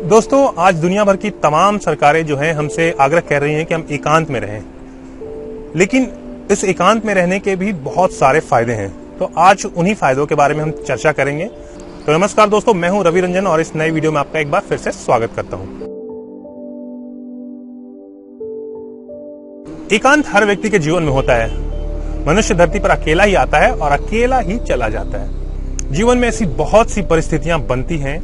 दोस्तों, आज दुनिया भर की तमाम सरकारें जो हैं हमसे आग्रह कर रही हैं कि हम एकांत में रहें, लेकिन इस एकांत में रहने के भी बहुत सारे फायदे हैं। तो आज उन्हीं फायदों के बारे में हम चर्चा करेंगे। तो नमस्कार दोस्तों, मैं हूं रवि रंजन और इस नए वीडियो में आपका एक बार फिर से स्वागत करता हूं। एकांत हर व्यक्ति के जीवन में होता है। मनुष्य धरती पर अकेला ही आता है और अकेला ही चला जाता है। जीवन में ऐसी बहुत सी परिस्थितियां बनती हैं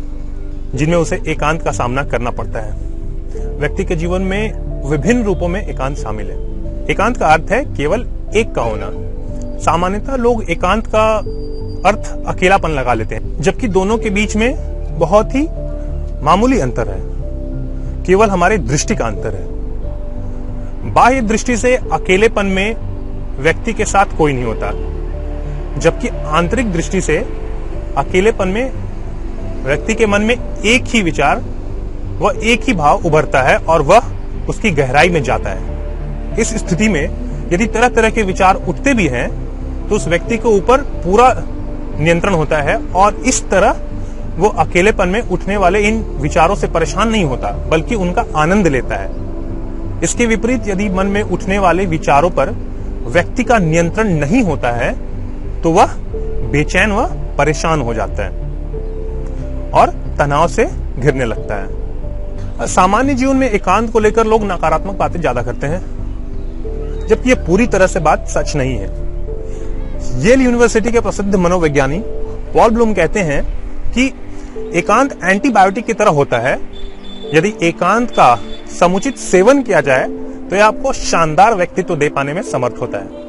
जिनमें उसे एकांत का सामना करना पड़ता है। व्यक्ति के जीवन में विभिन्न रूपों में एकांत शामिल है। एकांत का अर्थ है केवल एक का होना। सामान्यतः लोग एकांत का अर्थ अकेलापन लगा लेते हैं, जबकि दोनों के बीच में बहुत ही मामूली अंतर है। केवल हमारे दृष्टि का अंतर है। बाह्य दृष्टि से अकेलेपन में व्यक्ति के साथ कोई नहीं होता, जबकि आंतरिक दृष्टि से अकेलेपन में व्यक्ति के मन में एक ही विचार व एक ही भाव उभरता है और वह उसकी गहराई में जाता है। इस स्थिति में यदि तरह तरह के विचार उठते भी हैं तो उस व्यक्ति के ऊपर पूरा नियंत्रण होता है और इस तरह वो अकेलेपन में उठने वाले इन विचारों से परेशान नहीं होता, बल्कि उनका आनंद लेता है। इसके विपरीत यदि मन में उठने वाले विचारों पर व्यक्ति का नियंत्रण नहीं होता है तो वह बेचैन व परेशान हो जाता है और तनाव से घिरने लगता है। सामान्य जीवन में एकांत को लेकर लोग नकारात्मक बातें ज्यादा करते हैं, जबकि यह पूरी तरह से बात सच नहीं है। येल यूनिवर्सिटी के प्रसिद्ध मनोवैज्ञानिक पॉल ब्लूम कहते हैं कि एकांत एंटीबायोटिक की तरह होता है। यदि एकांत का समुचित सेवन किया जाए तो यह आपको शानदार व्यक्तित्व दे पाने में समर्थ होता है।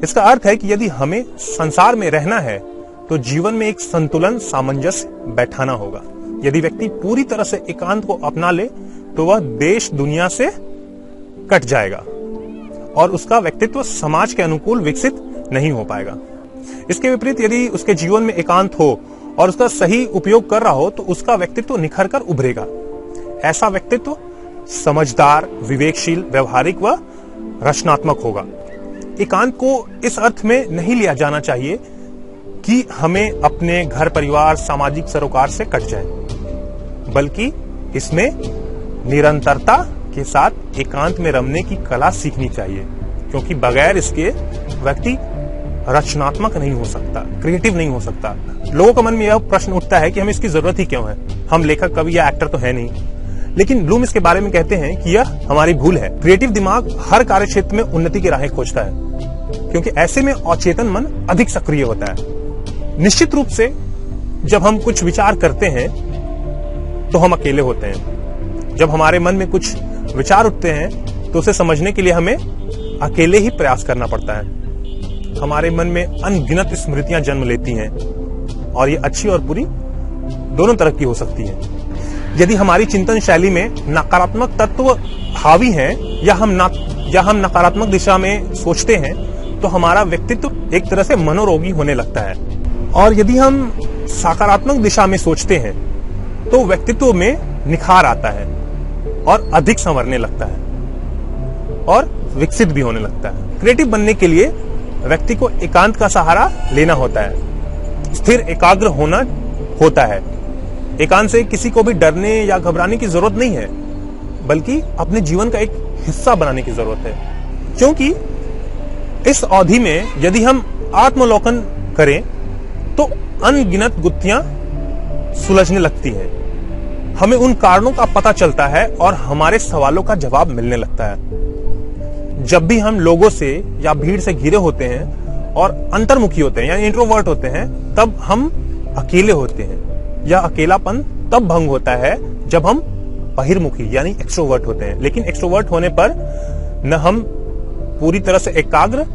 इसका अर्थ है कि यदि हमें संसार में रहना है तो जीवन में एक संतुलन, सामंजस्य बैठाना होगा। यदि व्यक्ति पूरी तरह से एकांत को अपना ले तो वह देश दुनिया से कट जाएगा और उसका व्यक्तित्व समाज के अनुकूल विकसित नहीं हो पाएगा। इसके विपरीत यदि उसके जीवन में एकांत हो और उसका सही उपयोग कर रहा हो तो उसका व्यक्तित्व निखर कर उभरेगा। ऐसा व्यक्तित्व समझदार, विवेकशील, व्यवहारिक व रचनात्मक होगा। एकांत को इस अर्थ में नहीं लिया जाना चाहिए कि हमें अपने घर परिवार, सामाजिक सरोकार से कट जाए, बल्कि इसमें निरंतरता के साथ एकांत में रमने की कला सीखनी चाहिए, क्योंकि बगैर इसके व्यक्ति रचनात्मक नहीं हो सकता, क्रिएटिव नहीं हो सकता। लोगों के मन में यह प्रश्न उठता है कि हमें इसकी जरूरत ही क्यों है, हम लेखक, कवि या एक्टर तो है नहीं। लेकिन ब्लूम इसके बारे में कहते हैं कि यह हमारी भूल है। क्रिएटिव दिमाग हर कार्य क्षेत्र में उन्नति की राहें खोजता है, क्योंकि ऐसे में अचेतन मन अधिक सक्रिय होता है। निश्चित रूप से जब हम कुछ विचार करते हैं तो हम अकेले होते हैं। जब हमारे मन में कुछ विचार उठते हैं तो उसे समझने के लिए हमें अकेले ही प्रयास करना पड़ता है। हमारे मन में अनगिनत स्मृतियां जन्म लेती हैं और ये अच्छी और बुरी दोनों तरह की हो सकती हैं। यदि हमारी चिंतन शैली में नकारात्मक तत्व हावी हैं या हम नकारात्मक दिशा में सोचते हैं तो हमारा व्यक्तित्व एक तरह से मनोरोगी होने लगता है। और यदि हम सकारात्मक दिशा में सोचते हैं तो व्यक्तित्व में निखार आता है और अधिक संवरने लगता है और विकसित भी होने लगता है। क्रिएटिव बनने के लिए व्यक्ति को एकांत का सहारा लेना होता है, स्थिर एकाग्र होना होता है। एकांत से किसी को भी डरने या घबराने की जरूरत नहीं है, बल्कि अपने जीवन का एक हिस्सा बनाने की जरूरत है। क्योंकि इस अवधि में यदि हम आत्मलोकन करें तो अनगिनत गुत्थियां सुलझने लगती हैं। हमें उन कारणों का पता चलता है और हमारे सवालों का जवाब मिलने लगता है। जब भी हम लोगों से या भीड़ से घिरे होते हैं और अंतर्मुखी होते हैं यानी इंट्रोवर्ट होते हैं, तब हम अकेले होते हैं। यह अकेलापन तब भंग होता है जब हम बहिर्मुखी यानी एक्सट्रोवर्ट होते हैं। लेकिन एक्सट्रोवर्ट होने पर न हम पूरी तरह से एकाग्र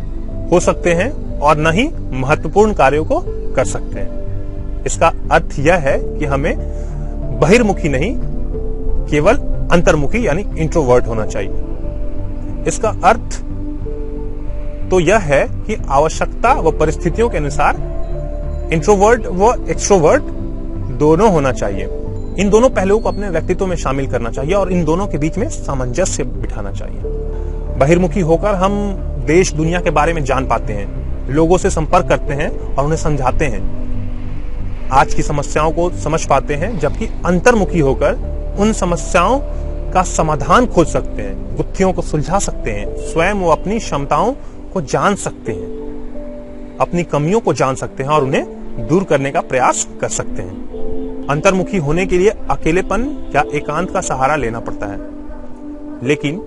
हो सकते हैं और न ही महत्वपूर्ण कार्यों को कर सकते हैं। इसका अर्थ यह है कि हमें बहिर्मुखी नहीं, केवल अंतर्मुखी यानी इंट्रोवर्ट होना चाहिए। इसका अर्थ तो यह है कि आवश्यकता व परिस्थितियों के अनुसार इंट्रोवर्ट व एक्सट्रोवर्ट दोनों होना चाहिए। इन दोनों पहलुओं को अपने व्यक्तित्व में शामिल करना चाहिए और इन दोनों के बीच में सामंजस्य बिठाना चाहिए। बहिर्मुखी होकर हम देश दुनिया के बारे में जान पाते हैं, लोगों से संपर्क करते हैं और उन्हें समझाते हैं। आज की समस्याओं को समझ पाते हैं, जबकि अंतर्मुखी होकर उन समस्याओं का समाधान खोज सकते हैं, गुत्थियों को सुलझा सकते हैं, स्वयं वो अपनी क्षमताओं को जान सकते हैं, अपनी कमियों को जान सकते हैं और उन्हें दूर करने का प्रयास कर सकते हैं। अंतर्मुखी होने के लिए अकेलेपन या एकांत का सहारा लेना पड़ता है, लेकिन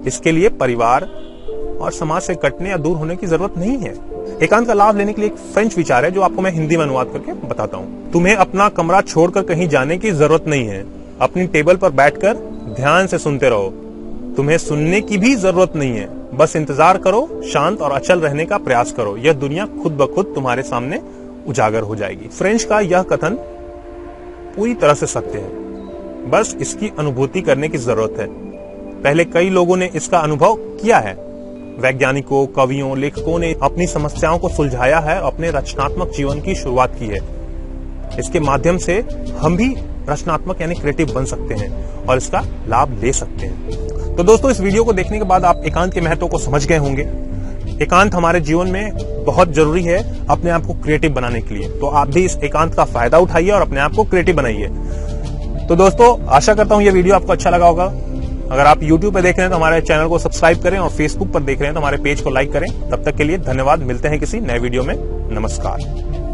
इसके लिए परिवार और समाज से कटने या दूर होने की जरूरत नहीं है। एकांत का लाभ लेने के लिए एक फ्रेंच विचार है जो आपको मैं हिंदी में अनुवाद करके बताता हूँ। तुम्हें अपना कमरा छोड़कर कहीं जाने की जरूरत नहीं है। अपनी टेबल पर बैठकर ध्यान से सुनते रहो। तुम्हें सुनने की भी जरूरत नहीं है, बस इंतजार करो, शांत और अचल रहने का प्रयास करो। यह दुनिया खुद ब खुद तुम्हारे सामने उजागर हो जाएगी। फ्रेंच का यह कथन पूरी तरह से सत्य है, बस इसकी अनुभूति करने की जरूरत है। पहले कई लोगों ने इसका अनुभव किया है। वैज्ञानिकों, कवियों, लेखकों ने अपनी समस्याओं को सुलझाया है, अपने रचनात्मक जीवन की शुरुआत की है। इसके माध्यम से हम भी रचनात्मक यानी क्रिएटिव बन सकते हैं और इसका लाभ ले सकते हैं। तो दोस्तों, इस वीडियो को देखने के बाद आप एकांत के महत्व को समझ गए होंगे। एकांत हमारे जीवन में बहुत जरूरी है अपने आप को क्रिएटिव बनाने के लिए। तो आप भी इस एकांत का फायदा उठाइए और अपने आप को क्रिएटिव बनाइए। तो दोस्तों, आशा करता हूं यह वीडियो आपको अच्छा लगा होगा। अगर आप YouTube पे देख रहे हैं तो हमारे चैनल को सब्सक्राइब करें और Facebook पर देख रहे हैं तो हमारे पेज को लाइक करें। तब तक के लिए धन्यवाद। मिलते हैं किसी नए वीडियो में। नमस्कार।